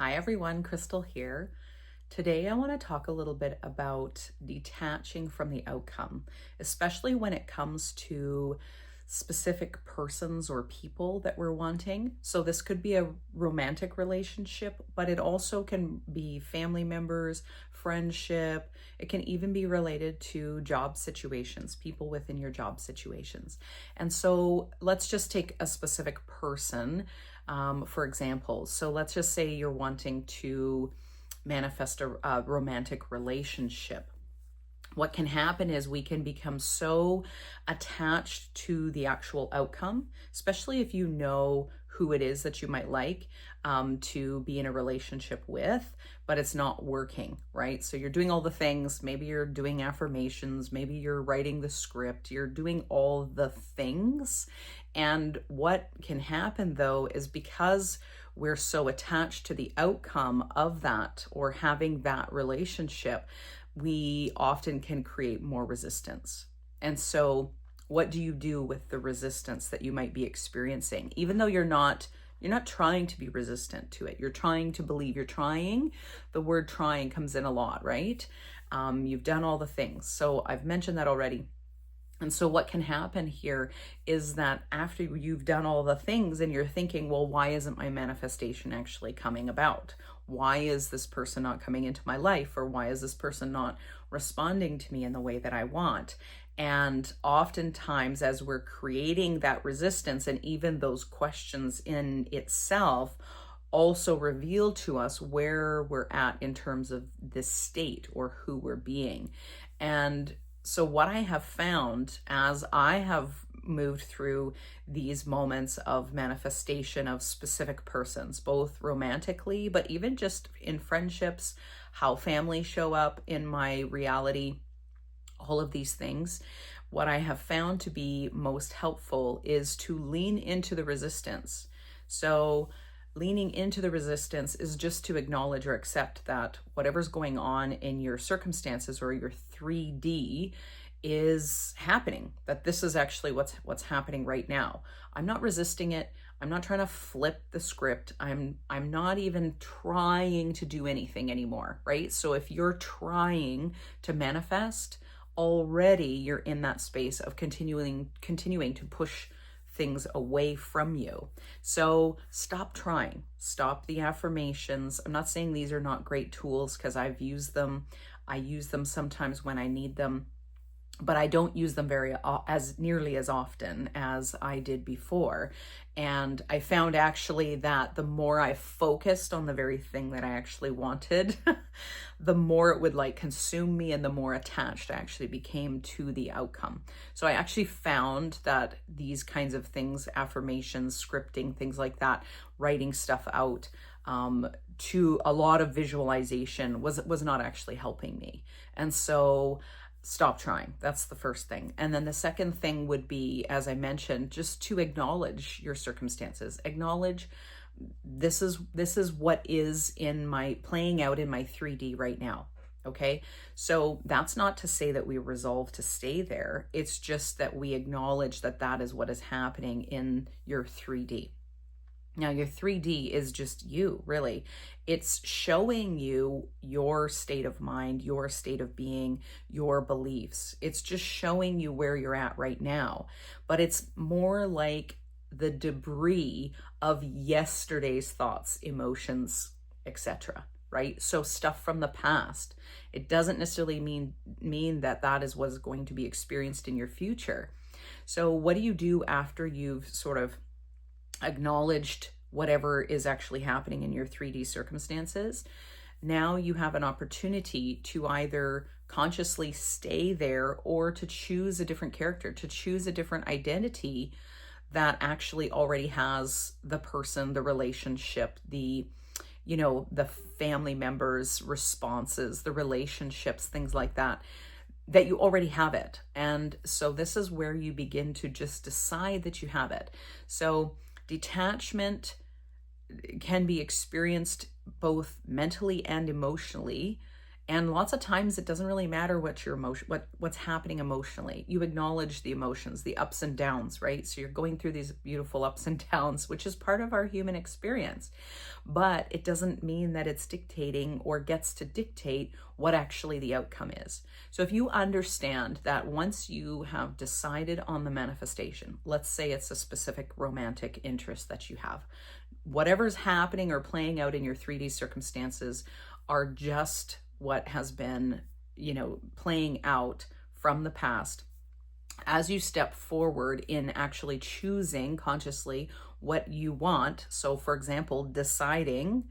Hi everyone, Crystal here. Today I want to talk a little bit about detaching from the outcome, especially when it comes to specific persons or people that we're wanting. So this could be a romantic relationship, but it also can be family members, friendship. It can even be related to job situations, people within your job situations. And so let's just take a specific person, for example. So let's just say you're wanting to manifest a romantic relationship. What can happen is we can become so attached to the actual outcome, especially if you know who it is that you might like to be in a relationship with, but it's not working, right? So you're doing all the things. Maybe you're doing affirmations, maybe you're writing the script, you're doing all the things. And what can happen though is because we're so attached to the outcome of that or having that relationship, we often can create more resistance. And so what do you do with the resistance that you might be experiencing? Even though you're not trying to be resistant to it. You're trying to believe, you're trying. The word trying comes in a lot, right? You've done all the things. So I've mentioned that already. And so what can happen here is that after you've done all the things and you're thinking, well, why isn't my manifestation actually coming about? Why is this person not coming into my life? Or why is this person not responding to me in the way that I want? And oftentimes, as we're creating that resistance and even those questions in itself, also reveal to us where we're at in terms of this state or who we're being. And so what I have found as I have moved through these moments of manifestation of specific persons, both romantically, but even just in friendships, how families show up in my reality, all of these things, what I have found to be most helpful is to lean into the resistance. So leaning into the resistance is just to acknowledge or accept that whatever's going on in your circumstances or your 3D is happening, that this is actually what's happening right now. I'm not resisting it. I'm not trying to flip the script. I'm not even trying to do anything anymore, right? So if you're trying to manifest, already you're in that space of continuing to push things away from you. So stop trying. Stop the affirmations. I'm not saying these are not great tools because I've used them. I use them sometimes when I need them, but I don't use them as nearly as often as I did before. And I found actually that the more I focused on the very thing that I actually wanted, the more it would like consume me and the more attached I actually became to the outcome. So I actually found that these kinds of things, affirmations, scripting, things like that, writing stuff out, to a lot of visualization was not actually helping me. And so stop trying. That's the first thing. And then the second thing would be, as I mentioned, just to acknowledge your circumstances. Acknowledge this is what is in my playing out in my 3D right now. Okay. So that's not to say that we resolve to stay there. It's just that we acknowledge that that is what is happening in your 3D. Now, your 3D is just you, really. It's showing you your state of mind, your state of being, your beliefs. It's just showing you where you're at right now. But it's more like the debris of yesterday's thoughts, emotions, etc. Right? So stuff from the past. It doesn't necessarily mean that that is what is going to be experienced in your future. So what do you do after you've sort of acknowledged whatever is actually happening in your 3D circumstances? Now you have an opportunity to either consciously stay there or to choose a different character, to choose a different identity that actually already has the person, the relationship, the family members' responses, the relationships, things like that, that you already have it. And so this is where you begin to just decide that you have it. So detachment can be experienced both mentally and emotionally. And lots of times it doesn't really matter what your emotion, what's happening emotionally. You acknowledge the emotions, the ups and downs, right? So you're going through these beautiful ups and downs, which is part of our human experience. But it doesn't mean that it's dictating or gets to dictate what actually the outcome is. So if you understand that once you have decided on the manifestation, let's say it's a specific romantic interest that you have, whatever's happening or playing out in your 3D circumstances are just what has been, playing out from the past. As you step forward in actually choosing consciously what you want, so for example, deciding,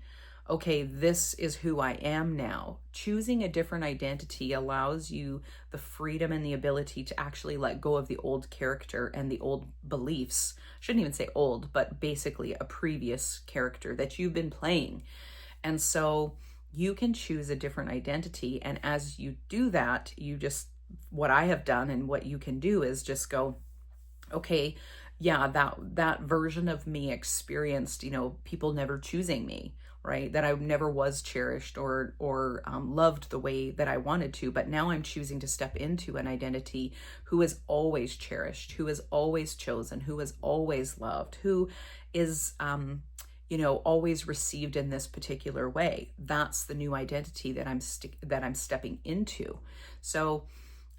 okay, this is who I am now. Choosing a different identity allows you the freedom and the ability to actually let go of the old character and the old beliefs. Shouldn't even say old, but basically a previous character that you've been playing. And so you can choose a different identity. And as you do that, what I have done and what you can do is just go, okay, yeah, that version of me experienced, people never choosing me, right? That I never was cherished or loved the way that I wanted to. But now I'm choosing to step into an identity who is always cherished, who is always chosen, who is always loved, who is always received in this particular way. That's the new identity that I'm stepping into. So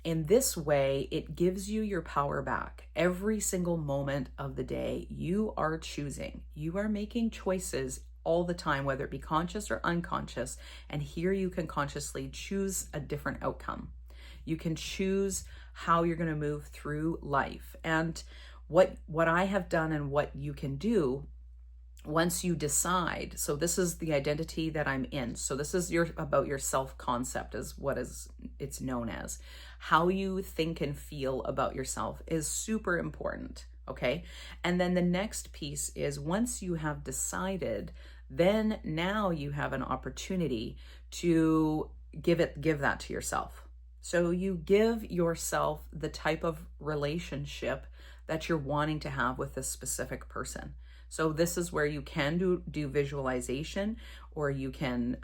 in this way, it gives you your power back. Every single moment of the day, you are choosing. You are making choices all the time, whether it be conscious or unconscious. And here you can consciously choose a different outcome. You can choose how you're going to move through life. And what I have done and what you can do once you decide, so this is the identity that I'm in. So this is about your self-concept is what it's known as. How you think and feel about yourself is super important, okay? And then the next piece is once you have decided, then now you have an opportunity to give that to yourself. So you give yourself the type of relationship that you're wanting to have with this specific person. So this is where you can do visualization, or you can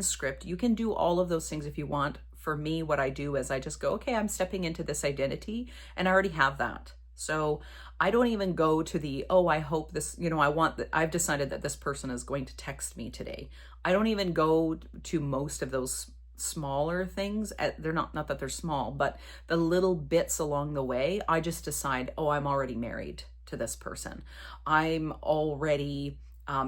script. You can do all of those things if you want. For me, what I do is I just go, okay, I'm stepping into this identity and I already have that. So I don't even go to I hope this, I've decided that this person is going to text me today. I don't even go to most of those smaller things. They're not that they're small, but the little bits along the way, I just decide, I'm already married to this person. I'm already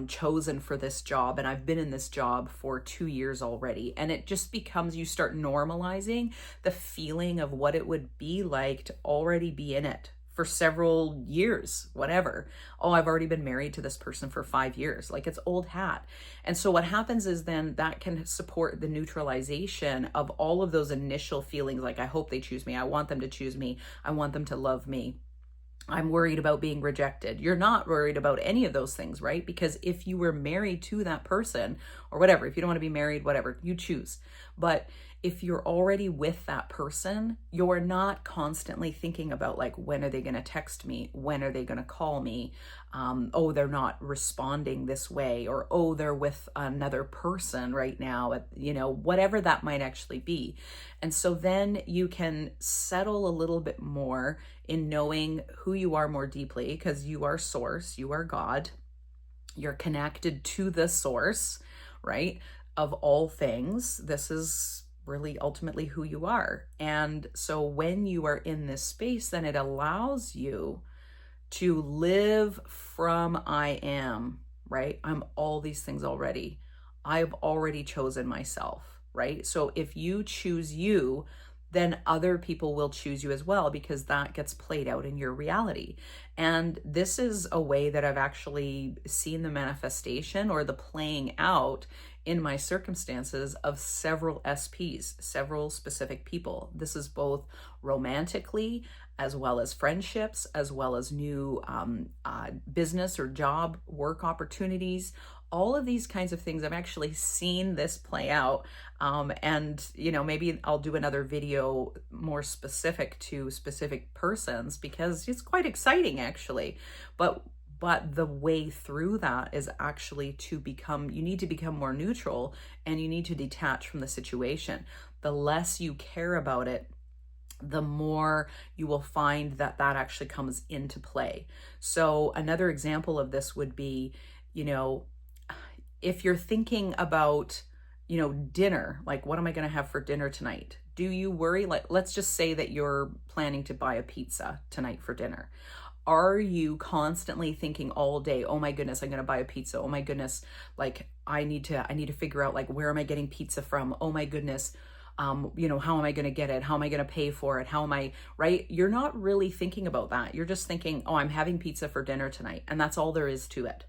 chosen for this job, and I've been in this job for 2 years already. And it just becomes, you start normalizing the feeling of what it would be like to already be in it for several years, whatever. I've already been married to this person for 5 years. Like, it's old hat. And so what happens is then that can support the neutralization of all of those initial feelings. Like, I hope they choose me. I want them to choose me. I want them to love me. I'm worried about being rejected. You're not worried about any of those things, right? Because if you were married to that person or whatever, if you don't want to be married, whatever, you choose. But if you're already with that person, you're not constantly thinking about like, when are they going to text me? When are they going to call me? They're not responding this way, or, they're with another person right now, whatever that might actually be. And so then you can settle a little bit more in knowing who you are more deeply, because you are source, you are God, you're connected to the source, right, of all things. This is really ultimately who you are. And so when you are in this space, then it allows you to live from I am, right? I'm all these things already. I've already chosen myself, right? So if you choose you, then other people will choose you as well, because that gets played out in your reality. And this is a way that I've actually seen the manifestation or the playing out in my circumstances of several SPs, several specific people. This is both romantically, as well as friendships, as well as new business or job work opportunities. All of these kinds of things, I've actually seen this play out. And, maybe I'll do another video more specific to specific persons, because it's quite exciting actually. But But the way through that is actually you need to become more neutral, and you need to detach from the situation. The less you care about it, the more you will find that that actually comes into play. So another example of this would be, you know, if you're thinking about, dinner, like, what am I going to have for dinner tonight? Do you worry? Like, let's just say that you're planning to buy a pizza tonight for dinner. Are you constantly thinking all day, oh my goodness, I'm going to buy a pizza. Oh my goodness, like I need to figure out, like, where am I getting pizza from? Oh my goodness. How am I going to get it? How am I going to pay for it? How am I, right? You're not really thinking about that. You're just thinking, oh, I'm having pizza for dinner tonight. And that's all there is to it.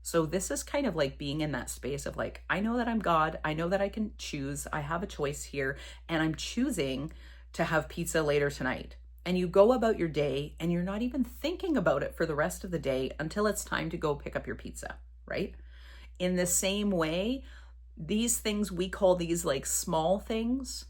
So this is kind of like being in that space of like, I know that I'm God. I know that I can choose. I have a choice here, and I'm choosing to have pizza later tonight. And you go about your day and you're not even thinking about it for the rest of the day until it's time to go pick up your pizza, right? In the same way, these things, we call these like small things,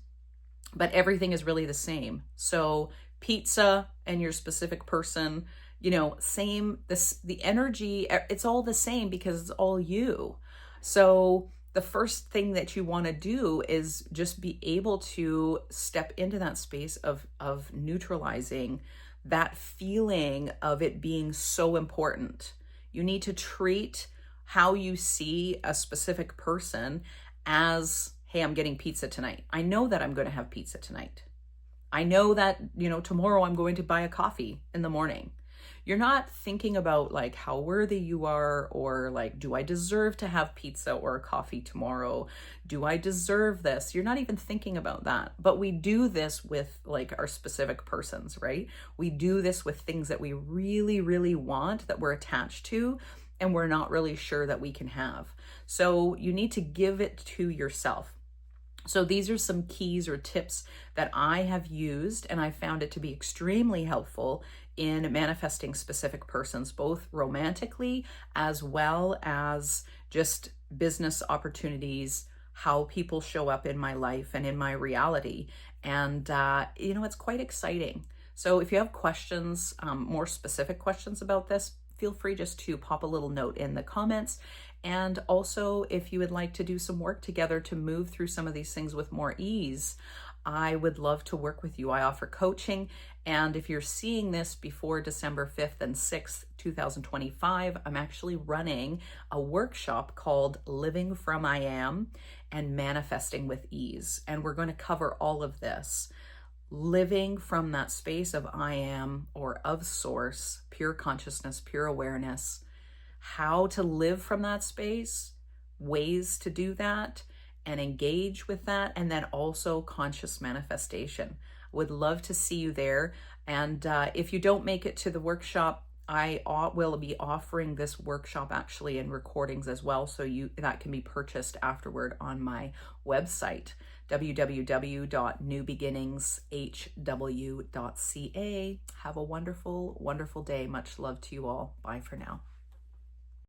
but everything is really the same. So pizza and your specific person, the energy, it's all the same because it's all you. So the first thing that you want to do is just be able to step into that space of neutralizing that feeling of it being so important. You need to treat how you see a specific person as, hey, I'm getting pizza tonight. I know that I'm going to have pizza tonight. I know that, tomorrow I'm going to buy a coffee in the morning. You're not thinking about like how worthy you are, or like, do I deserve to have pizza or a coffee tomorrow? Do I deserve this? You're not even thinking about that. But we do this with like our specific persons, right? We do this with things that we really, really want, that we're attached to, and we're not really sure that we can have. So you need to give it to yourself. So these are some keys or tips that I have used, and I found it to be extremely helpful in manifesting specific persons, both romantically as well as just business opportunities, how people show up in my life and in my reality. And, it's quite exciting. So if you have questions, more specific questions about this, feel free just to pop a little note in the comments. And also, if you would like to do some work together to move through some of these things with more ease, I would love to work with you. I offer coaching. And if you're seeing this before December 5th and 6th, 2025, I'm actually running a workshop called Living From I Am and Manifesting with Ease. And we're going to cover all of this. Living from that space of I am, or of source, pure consciousness, pure awareness, how to live from that space, ways to do that and engage with that, and then also conscious manifestation. Would love to see you there. And if you don't make it to the workshop, I will be offering this workshop actually in recordings as well, so that can be purchased afterward on my website, www.newbeginningshw.ca. Have a wonderful, wonderful day. Much love to you all. Bye for now.